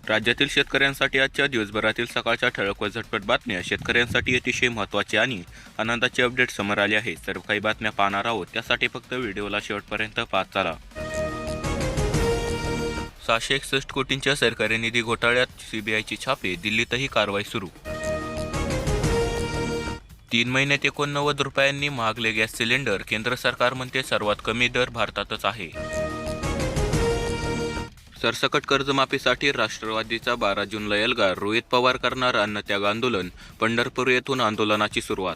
राज्यातील शेतकऱ्यांसाठी आजच्या दिवसभरातील सकाळच्या ठळक व झटपट बातम्या शेतकऱ्यांसाठी अतिशय महत्त्वाचे आणि आनंदाचे अपडेट समोर आले आहेत। सर्व काही बातम्या पाहणार आहोत, त्यासाठी फक्त व्हिडिओला शेवटपर्यंत पाहत चला। 661 कोटींच्या सरकारी निधी घोटाळ्यात सीबीआयची छापे, दिल्लीतही कारवाई सुरू। 3 महिन्यात 89 रुपयांनी महागले गॅस सिलेंडर, केंद्र सरकार म्हणते सर्वात कमी दर भारतातच आहे। सरसकट कर्जमाफीसाठी राष्ट्रवादीचा 12 जूनला एल्गार, रोहित पवार करणार अन्नत्याग आंदोलन, पंढरपूर येथून आंदोलनाची सुरुवात।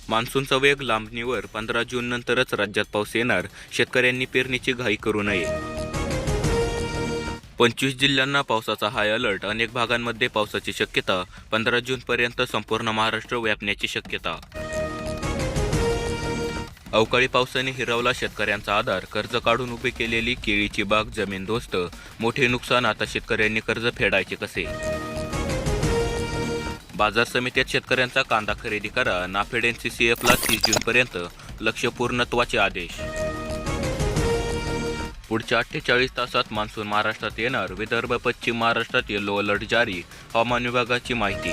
मान्सूनचा वेग लांबणीवर, 15 जून नंतरच राज्यात पाऊस येणार, शेतकऱ्यांनी पेरणीची घाई करू नये। 25 जिल्ह्यांना पावसाचा हाय अलर्ट, अनेक भागांमध्ये पावसाची शक्यता, 15 जूनपर्यंत संपूर्ण महाराष्ट्र व्यापण्याची शक्यता। अवकाळी पावसाने हिरावला शेतकऱ्यांचा आधार, कर्ज काढून उभी केलेली केळीची बाग जमीनदोस्त, मोठे नुकसान, आता शेतकऱ्यांनी कर्ज फेडायचे कसे? बाजार समित्यात शेतकऱ्यांचा कांदा खरेदी करा, नाफेड NCCFला 30 जूनपर्यंत लक्ष्य पूर्णत्वाचे आदेश। पुढच्या 48 तासात मान्सून महाराष्ट्रात येणार, विदर्भ पश्चिम महाराष्ट्रात येलो अलर्ट जारी, हवामान विभागाची माहिती।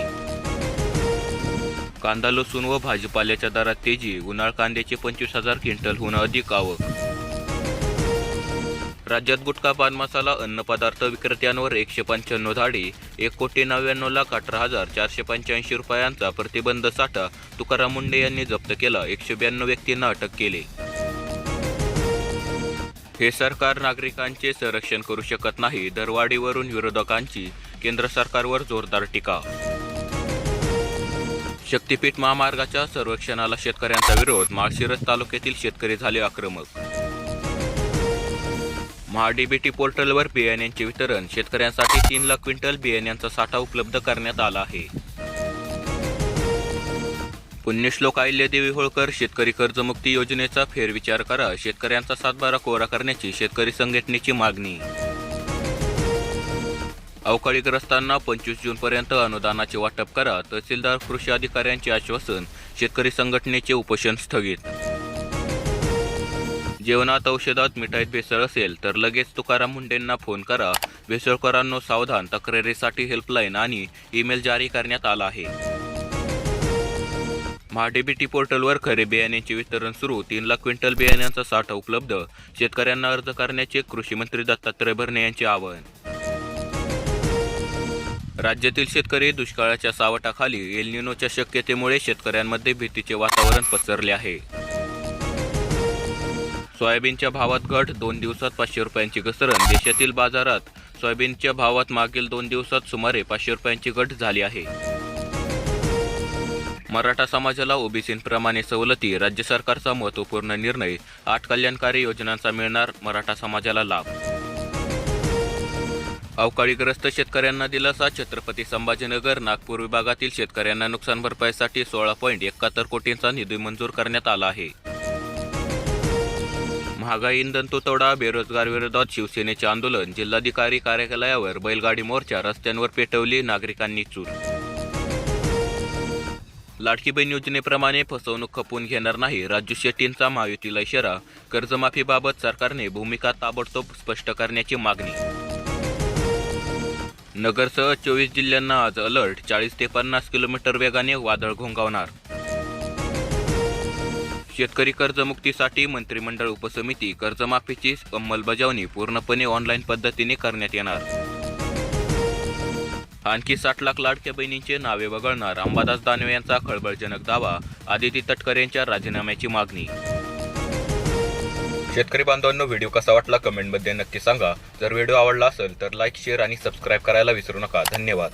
कांदा, लसूण व भाजीपाल्याच्या दरात तेजी, उन्हाळ कांद्याचे 25,000 क्विंटलहून अधिक आवक। राज्यात गुटखा, पान मसाला, अन्न पदार्थ विक्रेत्यांवर 195 धाडी, 1,99,18,485 रुपयांचा प्रतिबंध साठा तुकाराम मुंढे यांनी जप्त केला, 192 व्यक्तींना अटक केली। हे सरकार नागरिकांचे संरक्षण करू शकत नाही, दरवाढीवरून विरोधकांची केंद्र सरकारवर जोरदार टीका। शक्तीपीठ महामार्गाच्या सर्वेक्षणाला शेतकऱ्यांचा विरोध, माळशिरस तालुक्यातील शेतकरी झाले आक्रमक। महाडीबीटी पोर्टलवर बियाण्यांचे वितरण, शेतकऱ्यांसाठी 3 लाख क्विंटल बियाण्यांचा साठा उपलब्ध करण्यात आला आहे। पुण्यश्लोक अहिल्यादेवी होळकर शेतकरी कर्जमुक्ती योजनेचा फेरविचार करा, शेतकऱ्यांचा 7/12 कोरा करण्याची शेतकरी संघटनेची मागणी। अवकाळीग्रस्तांना 25 जूनपर्यंत अनुदानाचे वाटप करा, तहसीलदार कृषी अधिकाऱ्यांचे आश्वासन, शेतकरी संघटनेचे उपोषण स्थगित। जेवणात, औषधात, मिठाईत भेसळ असेल तर लगेच तुकाराम मुंढेंना फोन करा, भेसळखोरांनो सावधान, तक्रारीसाठी हेल्पलाईन आणि ईमेल जारी करण्यात आला आहे। महाडीबीटी पोर्टलवर खरे बियाण्यांचे वितरण सुरू, 3 लाख क्विंटल बियाण्यांचा साठा उपलब्ध, शेतकऱ्यांना अर्ज करण्याचे कृषी मंत्री दत्तात्रय भरणे यांचे आवाहन। राज्यातील शेतकरी दुष्काळाच्या सावटाखाली, एल निनोच्या शक्यतेमुळे शेतकऱ्यांमध्ये भीतीचे वातावरण पसरले आहे। सोयाबीनच्या भावात घट, 2 दिवसात 500 रुपयांची घसरण, देशातील बाजारात सोयाबीनच्या भावात मागील 2 दिवसात सुमारे 500 रुपयांची घट झाली आहे। मराठा समाजाला ओबीसींप्रमाणे सवलती, राज्य सरकारचा महत्त्वपूर्ण निर्णय, 8 कल्याणकारी योजनांचा मिळणार मराठा समाजाला लाभ। अवकाळीग्रस्त शेतकऱ्यांना दिलासा, छत्रपती संभाजीनगर, नागपूर विभागातील शेतकऱ्यांना नुकसान भरपाईसाठी 16.71 कोटींचा निधी मंजूर करण्यात आला आहे। महागाई, इंधन तुटवडा, बेरोजगार विरोधात शिवसेनेचे आंदोलन, जिल्हाधिकारी कार्यालयावर बैलगाडी मोर्चा, रस्त्यांवर पेटवली नागरिकांनी चूल। लाडकी बहीण योजनेप्रमाणे फसवणूक खपवून घेणार नाही, राजू शेट्टींचा महायुतीला इशारा, कर्जमाफीबाबत सरकारने भूमिका ताबडतोब स्पष्ट करण्याची मागणी। नगरसह 24 जिल्ह्यांना आज अलर्ट, 40 ते 50 किलोमीटर वेगाने वादळ घोंघावणार। शेतकरी कर्जमुक्तीसाठी मंत्रिमंडळ उपसमिती, कर्जमाफीची अंमलबजावणी पूर्णपणे ऑनलाईन पद्धतीने करण्यात येणार। आणखी 60 लाख लाडक्या बहिणींचे नावे वगळणार, अंबादास दानवे यांचा खळबळजनक दावा, आदिती तटकरे यांच्या राजीनाम्याची मागणी। शेतकरी बांधवांनो, व्हिडिओ कसा वाटला कमेंटमध्ये नक्की सांगा। जर व्हिडिओ आवडला असेल तर लाईक, शेअर आणि सबस्क्राईब करायला विसरू नका। धन्यवाद।